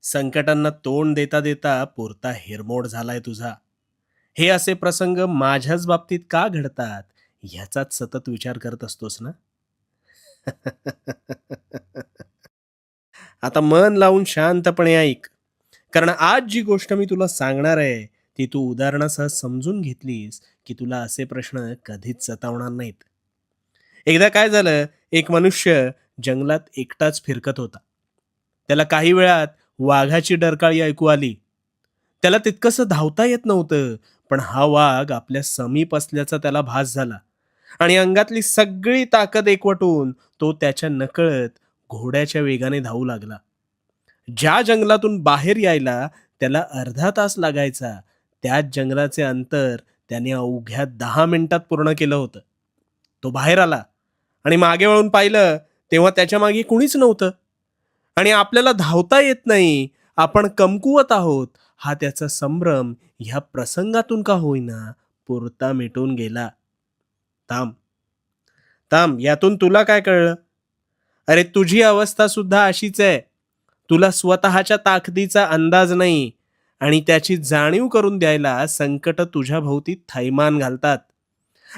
संकटांना तोंड देता देता पुरता हिरमोड झालाय तुझा. हे असे प्रसंग माझ्याच बाबतीत का घडतात ह्याचाच सतत विचार करत असतोस ना. आता मन लावून शांतपणे ऐक, कारण आज जी गोष्ट मी तुला सांगणार आहे ती तू उदाहरणासह समजून घेतलीस की तुला असे प्रश्न कधीच सतावणार नाहीत. एकदा काय झालं, एक मनुष्य जंगलात एकटाच फिरकत होता. त्याला काही वेळात वाघाची डरकाळी ऐकू आली. त्याला तितकंसं धावता येत नव्हतं, पण हा वाघ आपल्या समीप असल्याचा त्याला भास झाला आणि अंगातली सगळी ताकद एकवटून तो त्याच्या नकळत घोड्याच्या वेगाने धावू लागला. ज्या जंगलातून बाहेर यायला त्याला अर्धा तास लागायचा, त्याच जंगलाचे अंतर त्याने अवघ्या 10 मिनिटात पूर्ण केलं होतं. तो बाहेर आला आणि मागे वळून पाहिलं, तेव्हा त्याच्या मागे कुणीच नव्हतं. आणि आपल्याला धावता येत नाही, आपण कमकुवत आहोत, हा त्याचा संभ्रम ह्या प्रसंगातून का होईना पुरता मिटून गेला. थांब, थांब, यातून तुला काय कळलं? अरे, तुझी अवस्था सुद्धा अशीच आहे. तुला स्वतःच्या ताकदीचा अंदाज नाही आणि त्याची जाणीव करून द्यायला संकट तुझ्या भोवती थैमान घालतात.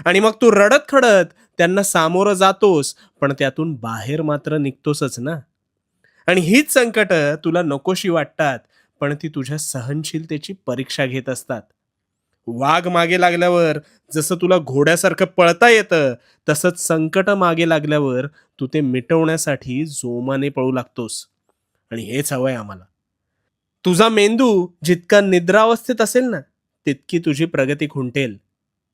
आणि मग तू रडत खडत त्यांना सामोरं जातोस, पण त्यातून बाहेर मात्र निघतोसच ना. आणि हीच संकट तुला नकोशी वाटतात, पण ती तुझ्या सहनशीलतेची परीक्षा घेत असतात. वाघ मागे लागल्यावर जसं तुला घोड्यासारखं पळता येतं, तसंच संकट मागे लागल्यावर तू ते मिटवण्यासाठी जोमाने पळू लागतोस. आणि हेच हवंय आम्हाला. तुझा मेंदू जितका निद्रावस्थेत असेल ना, तितकी तुझी प्रगती खुंटेल.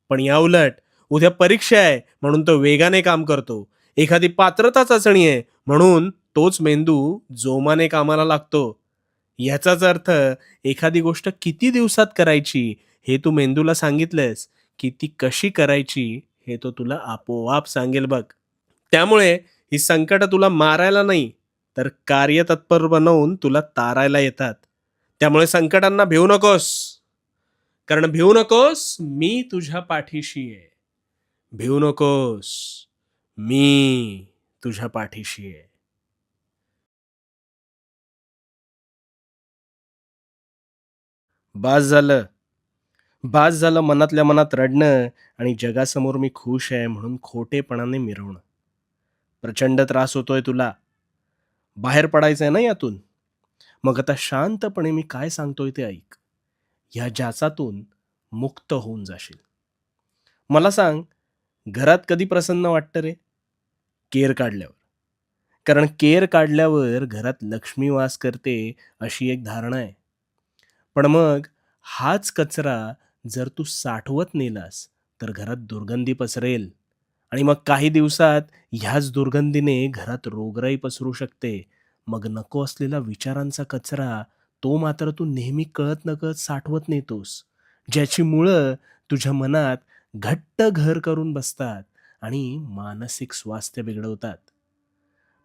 पण याउलट उद्या परीक्षा आहे म्हणून तो वेगाने काम करतो. एखादी पात्रता चाचणी आहे म्हणून तोच मेंदू जोमाने कामाला लागतो. याचाच अर्थ एखादी गोष्ट किती दिवसात करायची हे तू मेंदूला सांगितलंस की ती कशी करायची हे तो तुला आपोआप सांगेल बघ. त्यामुळे ही संकट तुला मारायला नाही, तर कार्यतत्पर बनवून तुला तारायला येतात. त्यामुळे संकटांना भिवू नकोस, कारण भिवू नकोस, मी तुझ्या पाठीशी आहे. भिवू नकोस, मी तुझ्या पाठीशी आहे. बास झालं. बास झालं मनातल्या मनात रडणं आणि जगासमोर मी खुश आहे म्हणून खोटेपणाने मिरवणं. प्रचंड त्रास होतोय तुला. बाहेर पडायचंय ना यातून. मग आता शांतपणे मी काय सांगतोय ते ऐक. ह्या जाचातून मुक्त होऊन जाशील. मला सांग, घरात कधी प्रसन्न वाटतं रे? केर काढल्यावर. कारण केर काढल्यावर घरात लक्ष्मी वास करते अशी एक धारणा आहे. पण मग हाच कचरा जर तू साठवत नेलास तर घरात दुर्गंधी पसरेल आणि मग काही दिवसात ह्याच दुर्गंधीने घरात रोगराई पसरू शकते. मग नको असलेला विचारांचा कचरा तो मात्र तू नेहमी कळत नकळत साठवत नेतोस, ज्याची मुळं तुझ्या मनात घट्ट घर करून बसतात आणि मानसिक स्वास्थ्य बिघडवतात.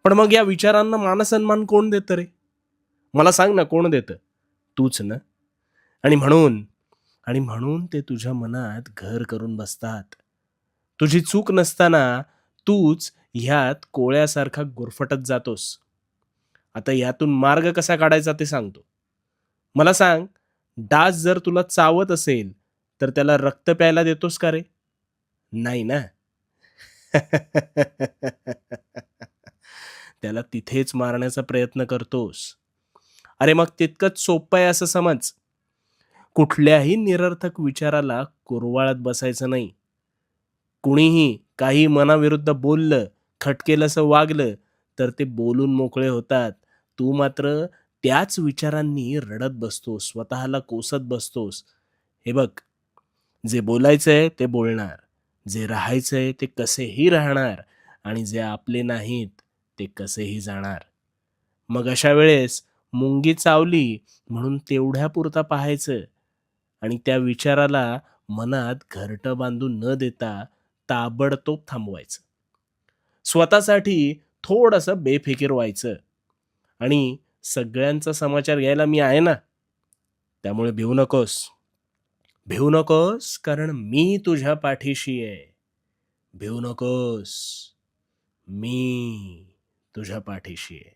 पण मग या विचारांना मानसन्मान कोण देतं रे? मला सांग ना, कोण देतं? तूच ना. आणि म्हणून आणि म्हणून ते तुझ्या मनात घर करून बसतात. तुझी चूक नसताना तूच ह्यात कोळ्यासारखा गुरफटत जातोस. आता यातून मार्ग कसा काढायचा ते सांगतो. मला सांग, डास जर तुला चावत असेल, तर त्याला रक्त प्यायला देतोस का रे? नाही ना. त्याला तिथेच मारण्याचा प्रयत्न करतोस. अरे मग तितकंच सोपं आहे असं समज. कुठल्याही निरर्थक विचाराला कुरवाळत बसायचं नाही. कुणीही काही मनाविरुद्ध बोललं, खटकेलंसं वागलं, तर ते बोलून मोकळे होतात. तू मात्र त्याच विचारांनी रडत बसतोस, स्वतःला कोसत बसतोस. हे बघ, जे बोलायचंय ते बोलणार, जे राहायचंय ते कसेही राहणार आणि जे आपले नाहीत ते कसेही जाणार. मग अशा वेळेस मुंगी चावली म्हणून तेवढ्यापुरता पाहायचं आणि त्या विचाराला मनात घरटं बांधून न देता ताबडतोब थांबवायचं. स्वतःसाठी थोडंसं बेफिकीर व्हायचं आणि सगळ्यांचा समाचार घ्यायला मी आहे ना. त्यामुळे भिवू नकोस. भिवू नकोस, कारण मी तुझ्या पाठीशी आहे. भिवू नकोस, मी तुझ्या पाठीशी आहे.